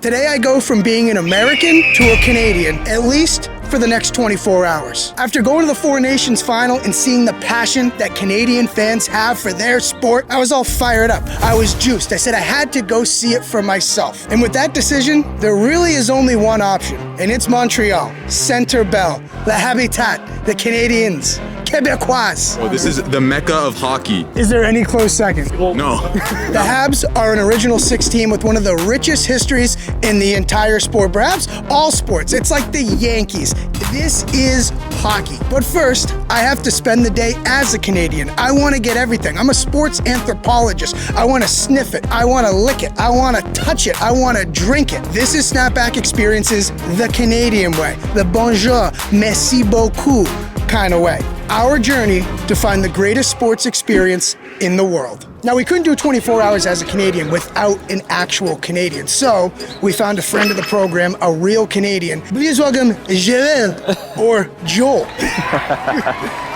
Today I go from being an American to a Canadian, at least for the next 24 hours. After going to the Four Nations final and seeing the passion that Canadian fans have for their sport, I was all fired up. I was juiced. I said I had to go see it for myself. And with that decision, there really is only one option, and it's Montreal, Centre Bell, Le Habitat, the Canadiens, Québécois. Oh, this is the mecca of hockey. Is there any close second? No. The Habs are an Original Six team with one of the richest histories in the entire sport, perhaps all sports. It's like the Yankees. This is hockey. But first, I have to spend the day as a Canadian. I want to get everything. I'm a sports anthropologist. I want to sniff it. I want to lick it. I want to touch it. I want to drink it. This is Snapback Experiences the Canadian way, the bonjour, merci beaucoup kind of way. Our journey to find the greatest sports experience in the world. Now, we couldn't do 24 hours as a Canadian without an actual Canadian, so we found a friend of the program, a real Canadian. Please welcome Joel, or Joel.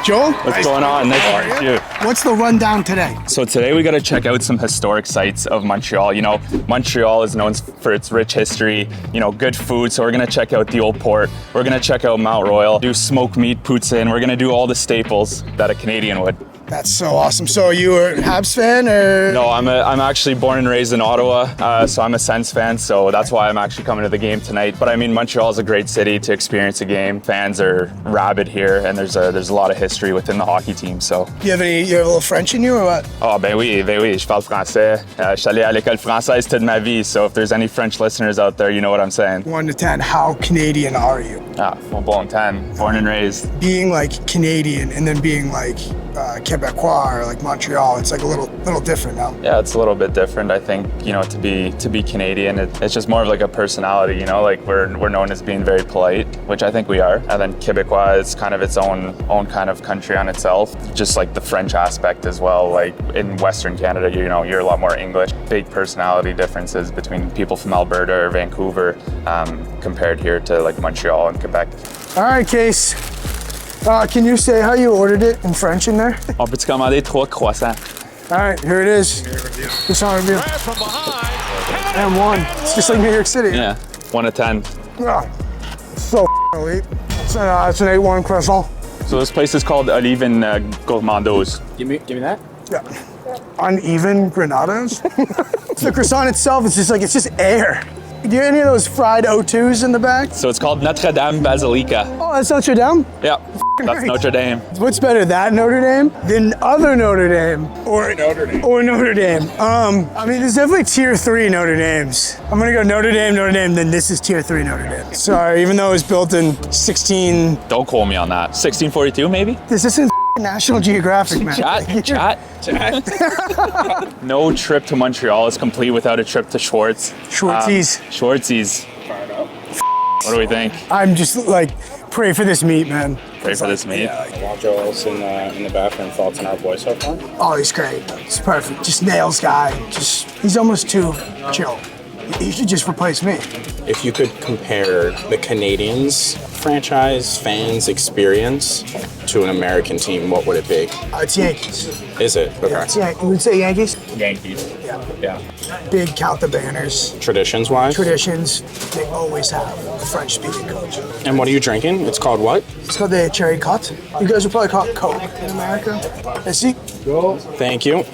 Joel? What's going on? Nice to meet you. What's the rundown today? So today we got to check out some historic sites of Montreal. You know, Montreal is known for its rich history, you know, good food. So we're going to check out the Old Port. We're going to check out Mount Royal, do smoked meat, poutine. We're going to do all the staples that a Canadian would. That's so awesome. So you were a Habs fan, or? No, I'm actually born and raised in Ottawa, so I'm a Sens fan, so that's why I'm actually coming to the game tonight. But I mean, Montreal is a great city to experience a game. Fans are rabid here, and there's a lot of history within the hockey team, so. You have a little French in you, or what? Oh, ben oui, je parle français. Je suis allé à l'école française toute ma vie, so if there's any French listeners out there, you know what I'm saying. 1 to 10, how Canadian are you? Well, bon 10, born and raised. Being like Canadian and then being like Québécois or like Montreal, it's like a little different now. Yeah, it's a little bit different. I think, you know, to be Canadian, it's just more of like a personality, you know, like we're known as being very polite, which I think we are. And then Québécois is kind of its own kind of country on itself. Just like the French aspect as well. Like in Western Canada, you know, you're a lot more English. Big personality differences between people from Alberta or Vancouver compared here to like Montreal and Quebec. All right, Case. Can you say how you ordered it in French in there? On peut-tu commander 3 croissants? All right, here it is. Croissant review. And 1. It's just like New York City. Yeah, 1 to 10. Oh, so elite. It's an 8-1 croissant. So this place is called Oliven Gourmandos. Give me that. Yeah. Uneven granadas. The croissant itself is just like, it's just air. Do you have any of those fried O2s in the back? So it's called Notre Dame Basilica. Oh, that's Notre Dame? Yeah, that's Notre Dame. What's better, that Notre Dame than other Notre Dame? Or Notre Dame. Or Notre Dame. I mean, there's definitely tier 3 Notre Dames. I'm gonna go Notre Dame, then this is tier 3 Notre Dame. Sorry, even though it was built in 16... Don't quote me on that. 1642 maybe? This isn't National Geographic, man. Chat. No trip to Montreal is complete without a trip to Schwartz. Schwartzies. What do we think? I'm just like, pray for this meat, man. Pray for this meat. While Joel's in the bathroom, thoughts on our boy so far? Oh, he's great. He's perfect. Just nails guy. He's almost too chill. He should just replace me. If you could compare the Canadiens franchise fans experience to an American team, what would it be? It's Yankees. Is it? Okay. Yeah, it's Yankees. You would say Yankees? Yankees. Yeah. Big count the banners. Traditions-wise? Traditions. They always have a French-speaking coach. And what are you drinking? It's called what? It's called the Cherry Cut. You guys would probably call it Coke in America. See? Thank you.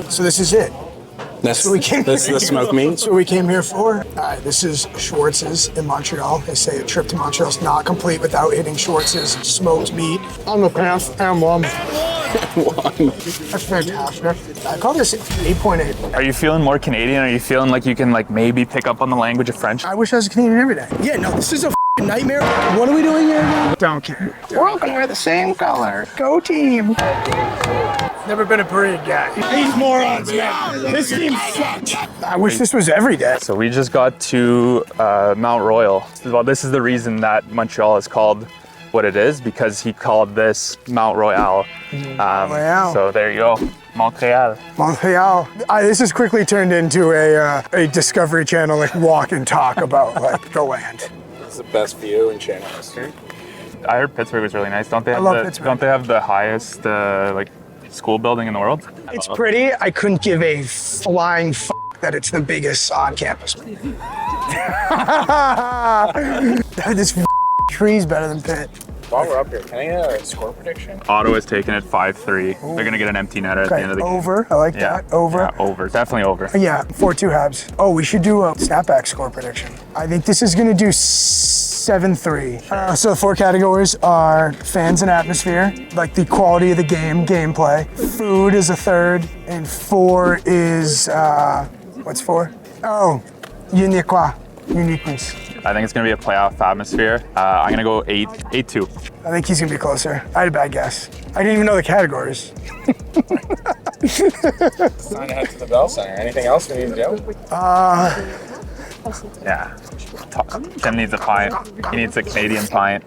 So this is it. That's the smoked meat. That's what we came here for. All right, this is Schwartz's in Montreal. They say a trip to Montreal is not complete without hitting Schwartz's smoked meat on the path and 1. That's fantastic. I call this 8.8. Are you feeling more Canadian? Are you feeling like you can like maybe pick up on the language of French? I wish I was a Canadian every day. Yeah, no, this is a nightmare. What are we doing here again? Don't care. We're all gonna wear the same color. Go team. Never been a parade guy. These morons, man. This team sucks. I wish this was every day. So we just got to Mount Royal. Well, this is the reason that Montreal is called what it is, because he called this Mount Royal. So there you go. Montreal. Montreal. This has quickly turned into a Discovery Channel like walk and talk about like the land. It's the best view in channel history. I heard Pittsburgh was really nice. Don't they have the highest like school building in the world? It's pretty. I couldn't give a flying that it's the biggest on campus. This tree's better than Pitt. While we're up here, can I get a score prediction? Ottawa's taking it 5-3. They're gonna get an empty netter at the end of the game. Over. I like that. Over. Yeah, over. Definitely over. Yeah, 4-2 Habs. Oh, we should do a snapback score prediction. I think this is gonna do 7-3. So the 4 categories are fans and atmosphere, like the quality of the game, gameplay. Food is a 3rd, and 4 is, what's 4? Oh, uniqueness. I think it's gonna be a playoff atmosphere. I'm gonna go 8-2. I think he's gonna be closer. I had a bad guess. I didn't even know the categories. Sign ahead to the Bell Center. Anything else we need to do? Yeah. Tim needs a pint. He needs a Canadian pint.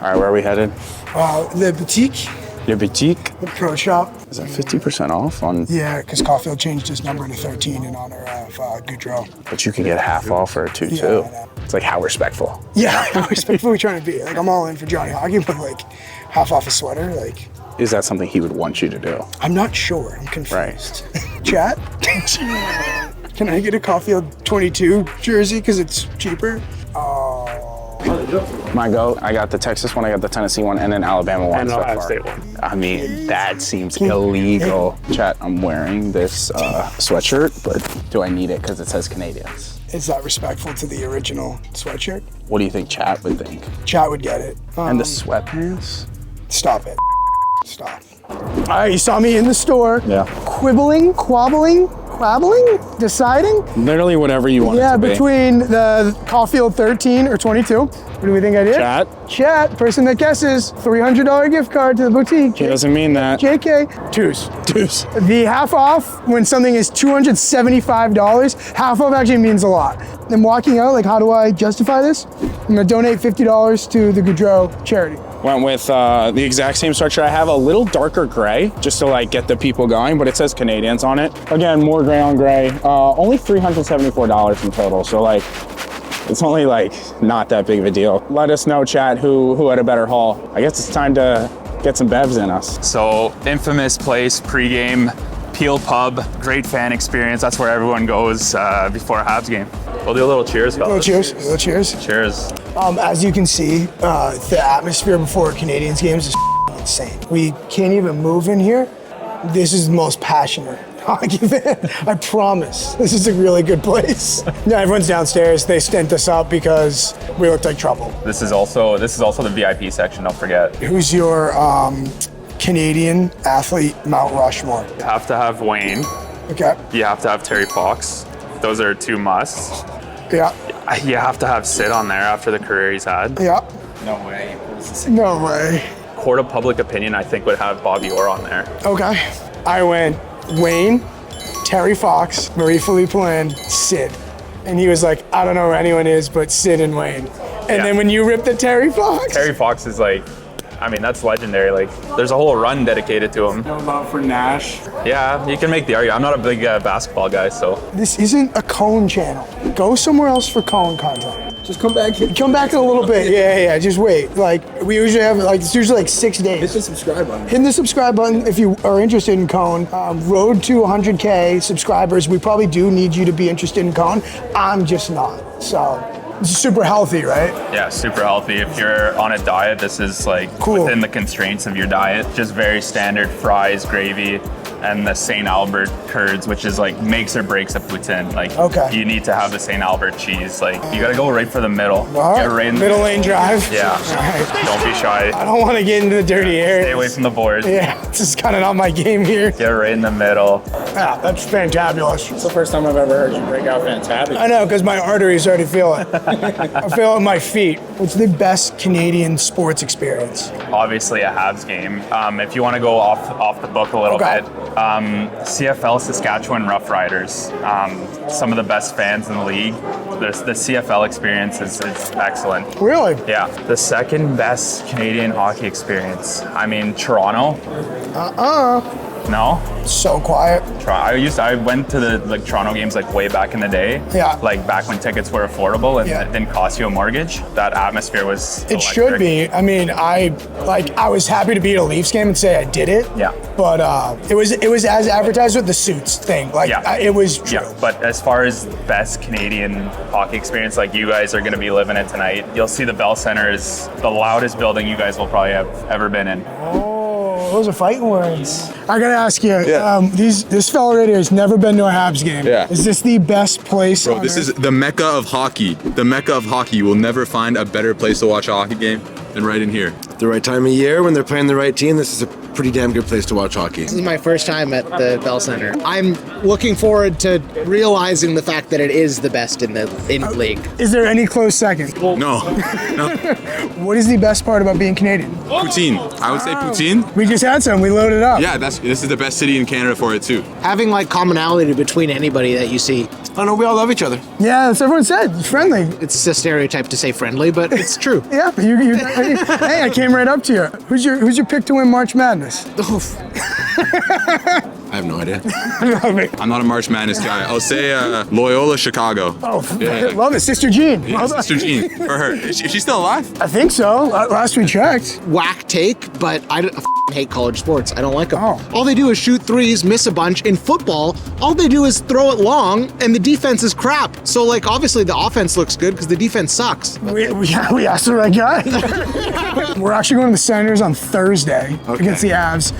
All right, where are we headed? The boutique, Your boutique. the pro shop. Is that 50% off on? Yeah, because Caulfield changed his number to 13 in honor of Goudreau. But you can get half off for a 2-2. Yeah, I know. It's like how respectful. Yeah, how respectful are we trying to be? Like, I'm all in for Johnny Hockey, but like, half off a sweater, like, Is that something he would want you to do? I'm not sure. I'm confused. Chat? Can I get a Caulfield 22 jersey because it's cheaper? My go. I got the Texas one, I got the Tennessee one, and then Alabama one. And so Ohio far. State one. I mean, that seems illegal. Chat, I'm wearing this sweatshirt, but do I need it because it says Canadians? Is that respectful to the original sweatshirt? What do you think chat would think? Chat would get it. And the sweatpants? Stop it. Stop. All right, you saw me in the store. Yeah. Quibbling, quabbling, deciding. Literally whatever you want it Yeah, to be. between the Caulfield 13 or 22. What do we think I did? Chat, person that guesses, $300 gift card to the boutique. He doesn't mean that. JK, twos. The half off when something is $275, half off actually means a lot. I'm walking out, like, how do I justify this? I'm gonna donate $50 to the Goudreau charity. Went with the exact same sweatshirt. I have a little darker gray just to like get the people going, but it says Canadians on it. Again, more gray on gray. Only $374 in total. So like, it's only like not that big of a deal. Let us know, chat, who had a better haul. I guess it's time to get some bevs in us. So, infamous place, pregame, Peel Pub, great fan experience. That's where everyone goes before a Habs game. We'll do a little cheers, fellas. Little cheers. Cheers. As you can see, the atmosphere before Canadiens games is insane. We can't even move in here. This is the most passionate hockey fan. I promise. This is a really good place. No, everyone's downstairs. They stint us up because we looked like trouble. This is also the VIP section. Don't forget. Who's your Canadian athlete Mount Rushmore? You have to have Wayne. Okay. You have to have Terry Fox. Those are 2 musts. Yeah. You have to have Sid on there after the career he's had. Yeah. No way. No way. Court of public opinion, I think, would have Bobby Orr on there. Okay. I went Wayne, Terry Fox, Marie-Philippe Land, Sid. And he was like, I don't know who anyone is, but Sid and Wayne. And then when you ripped the Terry Fox. Terry Fox is like, I mean, that's legendary. Like, there's a whole run dedicated to him. No love for Nash. Yeah, you can make the argument. I'm not a big basketball guy, so. This isn't a Cone channel. Go somewhere else for Cone content. Just come back here. Come back in a little bit. Yeah, just wait. Like, we usually have, like, it's usually like 6 days. Hit the subscribe button. Hit the subscribe button if you are interested in Cone. Road to 100K subscribers. We probably do need you to be interested in Cone. I'm just not. So, it's super healthy, right? Yeah, super healthy. If you're on a diet, this is like Cool. within the constraints of your diet. Just very standard fries, gravy, and the St. Albert curds, which is like makes or breaks a poutine. Like, Okay. you need to have the St. Albert cheese. Like, you gotta go right for the middle. All Get right. right in Middle lane drive. Yeah. All right. Don't be shy. I don't want to get into the dirty areas. Stay away from the boards. Yeah, this is kind of not my game here. Get right in the middle. Yeah, that's fantabulous. It's the first time I've ever heard you break out fantastic. I know, because my arteries already feel it. I feel it in my feet. What's the best Canadian sports experience? Obviously, a Habs game. If you want to go off the book a little Okay. bit, CFL Saskatchewan Roughriders. Some of the best fans in the league. The CFL experience is excellent. Really? Yeah. The second best Canadian hockey experience. I mean, Toronto. No? So quiet. I went to the Toronto games like way back in the day. Yeah. Like back when tickets were affordable and Yeah. it didn't cost you a mortgage. That atmosphere was It should electric. be. I mean, I was happy to be at a Leafs game and say I did it. Yeah. But it was as advertised with the suits thing. Like Yeah. it was true. Yeah, but as far as best Canadian hockey experience, like you guys are going to be living it tonight. You'll see the Bell Center is the loudest building you guys will probably have ever been in. Oh, those are fighting words. I gotta ask you, Yeah. this fellow right here has never been to a Habs game. Yeah. Is this the best place? Bro, on this earth? is the mecca of hockey. The mecca of hockey. You will never find a better place to watch a hockey game than right in here. The right time of year when they're playing the right team, this is a pretty damn good place to watch hockey. This is my first time at the Bell Center. I'm looking forward to realizing the fact that it is the best in the league. Is there any close second? No, no. What is the best part about being Canadian? Poutine. I would say poutine. We just had some. We loaded up. Yeah, this is the best city in Canada for it too. Having like commonality between anybody that you see. I know we all love each other. Yeah, that's what everyone said. It's friendly. It's a stereotype to say friendly, but it's true. Yeah, hey, I came right up to you. Who's your pick to win March Madness? Oof. I have no idea. I'm not a March Madness guy. I'll say Loyola Chicago. Oh, Yeah. love it, Sister Jean. Yeah, Sister Jean. For her. Is she still alive? I think so. Last we checked. Whack take, but I hate college sports. I don't like them. Oh. All they do is shoot threes, miss a bunch. In football, all they do is throw it long, and the defense is crap. So, like, obviously the offense looks good because the defense sucks. We asked the right guy. We're actually going to the Senators on Thursday against the Avs.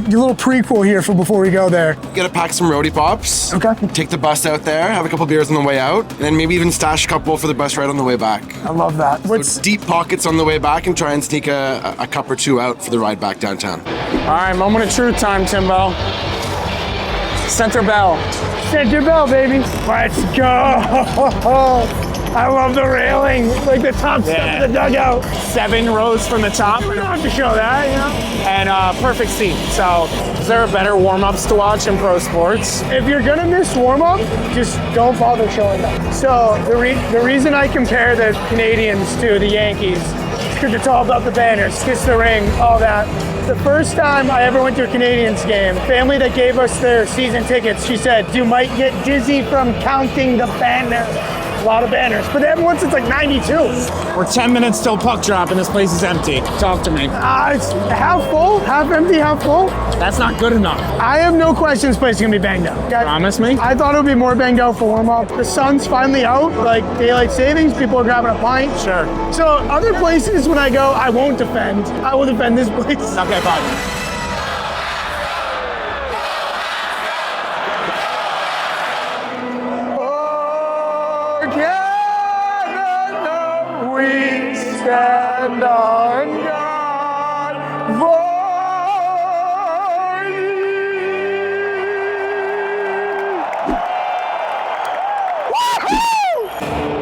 Your little prequel here for before we go there. Gotta pack some roadie pops. Okay. Take the bus out there, have a couple beers on the way out, and then maybe even stash a couple for the bus ride on the way back. I love that. What's Deep pockets on the way back and try and sneak a cup or two out for the ride back downtown. All right, moment of truth time, Timbo. Center bell. Center bell, baby? Let's go. I love the railing, like the top step of the dugout. 7 rows from the top. We don't have to show that, you know? And perfect seat. So, is there better warm-ups to watch in pro sports? If you're gonna miss warm-up, just don't bother showing up. So the reason I compare the Canadians to the Yankees is because it's all about the banners, kiss the ring, all that. The first time I ever went to a Canadians game, family that gave us their season tickets, she said, you might get dizzy from counting the banners. A lot of banners, but they haven't won since like 92. We're 10 minutes till puck drop and this place is empty. Talk to me. It's half full, half empty, half full. That's not good enough. I have no question this place is gonna be banged up. Okay? Promise me? I thought it would be more banged out for warm-up. The sun's finally out, like daylight savings, people are grabbing a pint. Sure. So other places when I go, I won't defend. I will defend this place. Okay, fine. Canada, we stand on God for thee.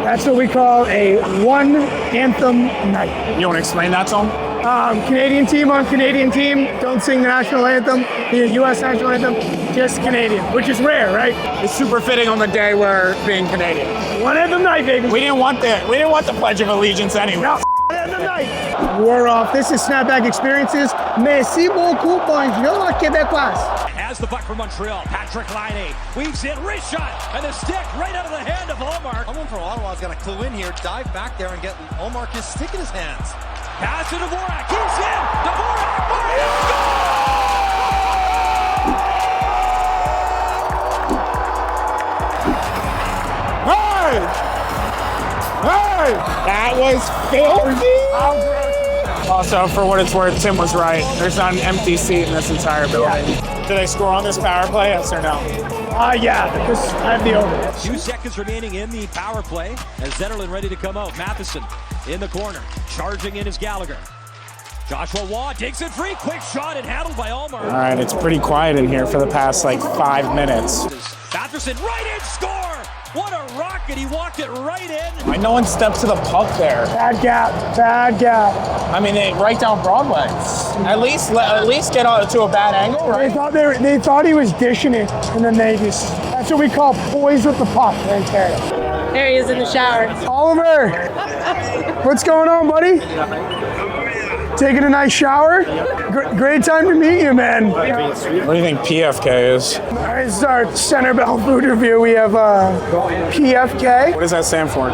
That's what we call a one anthem night. You want to explain that song? Canadian team on Canadian team, don't sing the national anthem, the U.S. national anthem, just Canadian, which is rare, right? It's super fitting on the day we're being Canadian. One anthem night, baby. We didn't want the Pledge of Allegiance anyway. No, one anthem night. We're off. This is Snapback Experiences. Merci beaucoup, bonjour, Québécois. Has the puck for Montreal. Patrick Laine weaves in, wrist shot, and the stick right out of the hand of Allmark. Someone from Ottawa's got to clue in here, dive back there and get Allmark his stick in his hands. Pass to Dvorak. He's in. Dvorak. Hey! Hey! That was filthy! Also, for what it's worth, Tim was right. There's not an empty seat in this entire building. Do they score on this power play, yes or no? Yeah, because I have the over. 2 seconds remaining in the power play as Zetterlund ready to come out. Matheson in the corner. Charging in is Gallagher. Joshua Waugh digs it free. Quick shot and handled by Allmark. All right, it's pretty quiet in here for the past, 5 minutes. Matheson right in, score! What a rocket, he walked it right in. Why no one stepped to the puck there? Bad gap, bad gap. I mean, right down Broadway. At least get to a bad angle, right? They thought he was dishing it, and then that's what we call poise with the puck right there. There he is in the shower. Oliver, what's going on, buddy? Taking a nice shower? Great time to meet you, man. What do you think PFK is? This is our Center Bell food review. We have PFK, What does that stand for?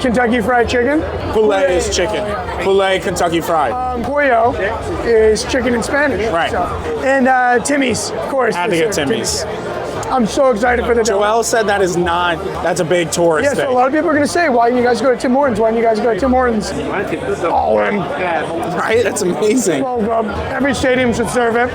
Kentucky Fried Chicken. Poulet is chicken. Poulet Kentucky Fried. Pollo is chicken in Spanish. Right. So. And Timmy's, of course. Had to get Timmy's. I'm so excited for the Joel said that's a big tourist Yeah, thing. so a lot of people are going to say, why didn't you guys go to Tim Hortons? Why didn't you guys go to Tim Hortons? All in. Right? That's amazing. Every stadium should serve it.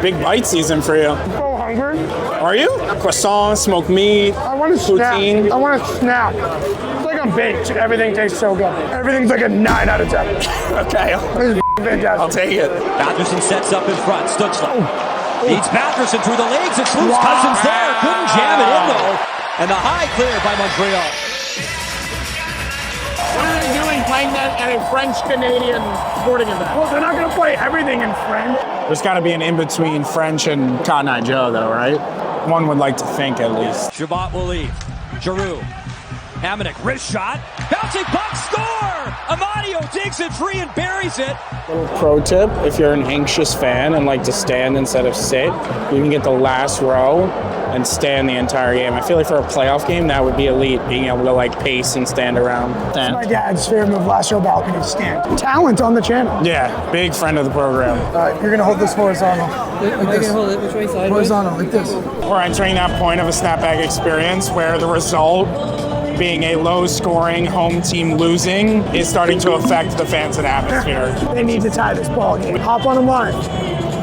Big bite season for you. So hungry. Are you? Croissant, smoked meat, I want to snap. poutine. I want to snap. It's like I'm baked. Everything tastes so good. Everything's like a 9 out of 10. Okay, This is fantastic. I'll take it. Batherson sets up in front. Stutzler beats Batherson through the legs. It's loose. Cousins there. Couldn't jam it in, though. And the high clear by Montreal. What are they doing playing that at a French-Canadian sporting event? Well, they're not going to play everything in French. There's got to be an in-between French and Cotton Eye Joe, though, right? One would like to think, at least. Shabbat will leave. Giroux. Hamonic, wrist shot. Bouncing puck, score! Amadio digs it free and buries it. Little pro tip, if you're an anxious fan and like to stand instead of sit, you can get the last row and stand the entire game. I feel like for a playoff game, that would be elite, being able to like pace and stand around. My dad's favorite move, last row balcony stand. Talent on the channel. Yeah, big friend of the program. You're going to hold this horizontal. Am I gonna hold it which way, sideways? Horizontal, like this. We're entering that point of a snapback experience where the result being a low-scoring home team losing is starting to affect the fans and atmosphere. They need to tie this ball game. Hop on them live.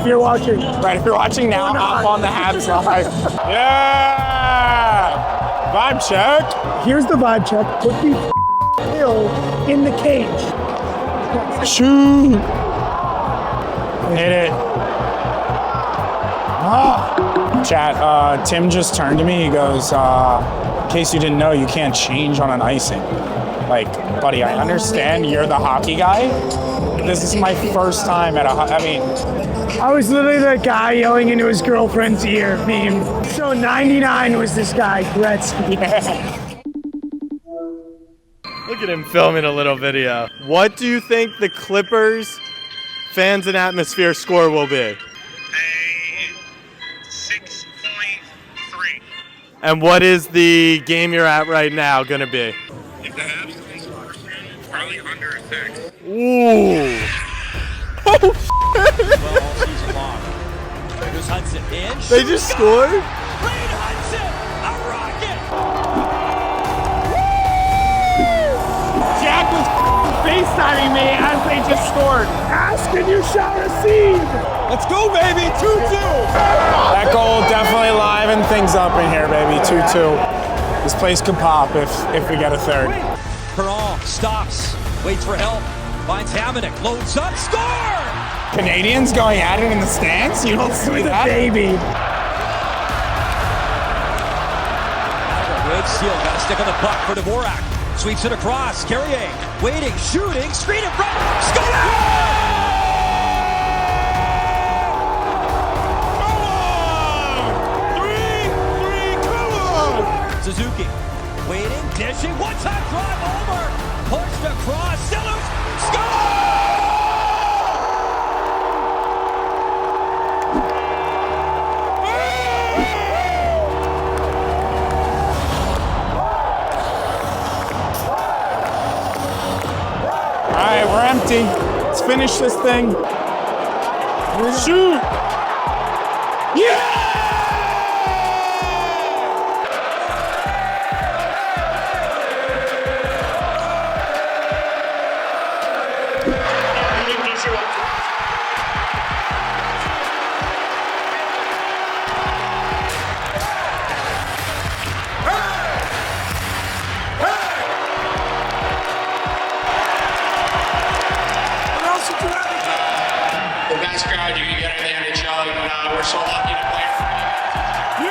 If you're watching. Right, if you're watching now, hop on the Habs live. Yeah! Vibe check. Here's the vibe check. Put the hill in the cage. Shoot! Hit it. Chat, Tim just turned to me. He goes, in case you didn't know, you can't change on an icing. Like, buddy, I understand you're the hockey guy. This is my first time at I was literally the guy yelling into his girlfriend's ear meme. So 99 was this guy, Gretzky. Look at him filming a little video. What do you think the Clippers fans and atmosphere score will be? 6.3. And what is the game you're at right now going to be? If the Habs can score soon, probably under a 6. Ooh. Well, all season long. Here's Hudson in. They just scored? Reed Hudson, a rocket. Jack was FaceTiming me as they just scored. Ask and you shall receive. Let's go, baby. 2-2. That goal definitely livened things up in here, baby. 2-2. This place could pop if we get a third. Perron stops, waits for help, finds Hamonic, loads up, score! Canadians going at it in the stands? You don't see that? Baby. Good seal, got a stick on the puck for Dvorak. Sweeps it across, Carrier, waiting, shooting, screen in front, score! Suzuki, waiting, dishing, one-time drive, Ulmer, pushed across, Stillers, score! All right, we're empty. Let's finish this thing. Shoot! Yeah! The best crowd you can get in the NHL, and we're so lucky to play for you.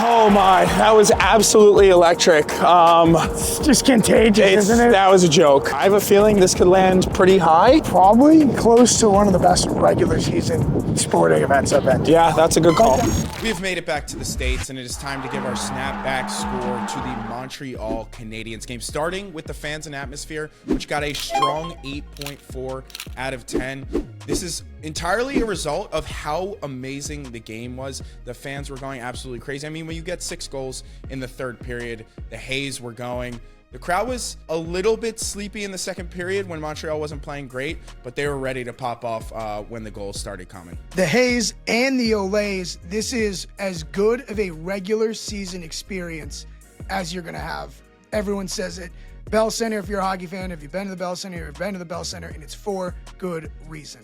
Oh my, that was absolutely electric. It's just contagious, isn't it? That was a joke. I have a feeling this could land pretty high. Probably close to one of the best regular season sporting events I've been to. Yeah, that's a good call. We have made it back to the States, and it is time to give our snapback score to the Montreal Canadiens game, starting with the fans and atmosphere, which got a strong 8.4 out of 10. This is entirely a result of how amazing the game was. The fans were going absolutely crazy. I mean, when you get 6 goals in the third period, the Hayes were going. The crowd was a little bit sleepy in the second period when Montreal wasn't playing great, but they were ready to pop off when the goals started coming. The Hayes and the Olays, this is as good of a regular season experience as you're going to have. Everyone says it. Bell Center, if you're a hockey fan, if you've been to the Bell Center, you've been to the Bell Center, and it's for good reason.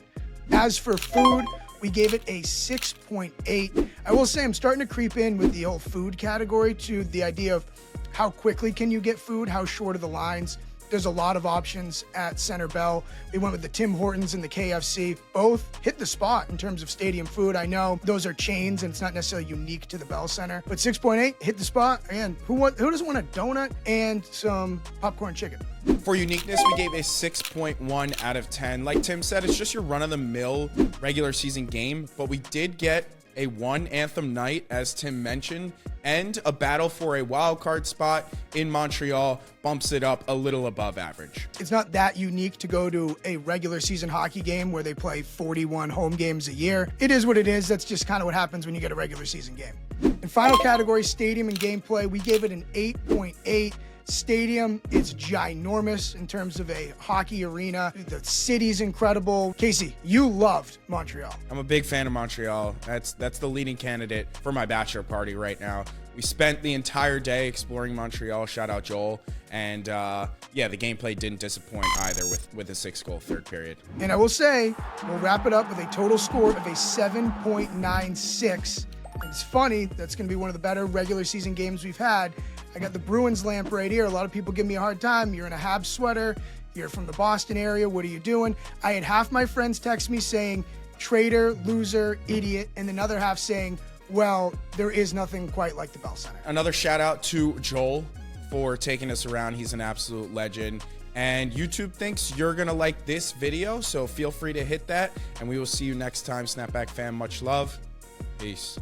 As for food, we gave it a 6.8. I will say I'm starting to creep in with the whole food category to the idea of how quickly can you get food, how short are the lines. There's a lot of options at Center Bell. We went with the Tim Hortons and the KFC. Both hit the spot in terms of stadium food. I know those are chains and it's not necessarily unique to the Bell Center, but 6.8 hit the spot. And who doesn't want a donut and some popcorn chicken? For uniqueness, we gave a 6.1 out of 10. Like Tim said, it's just your run-of-the-mill regular season game, but we did get a one anthem night, as Tim mentioned, and a battle for a wild card spot in Montreal bumps it up a little above average. It's not that unique to go to a regular season hockey game where they play 41 home games a year. It is what it is. That's just kind of what happens when you get a regular season game. In final category, stadium and gameplay, we gave it an 8.8. Stadium, it's ginormous in terms of a hockey arena. The city's incredible. Casey, you loved Montreal. I'm a big fan of Montreal. That's the leading candidate for my bachelor party right now. We spent the entire day exploring Montreal. Shout out Joel. And yeah, the gameplay didn't disappoint either with a 6-goal third period. And I will say, we'll wrap it up with a total score of a 7.96. And it's funny, that's going to be one of the better regular season games we've had. I got the Bruins lamp right here. A lot of people give me a hard time. You're in a Habs sweater. You're from the Boston area. What are you doing? I had half my friends text me saying, traitor, loser, idiot, and another half saying, well, there is nothing quite like the Bell Center. Another shout out to Joel for taking us around. He's an absolute legend. And YouTube thinks you're going to like this video, so feel free to hit that. And we will see you next time, Snapback fam. Much love. Peace.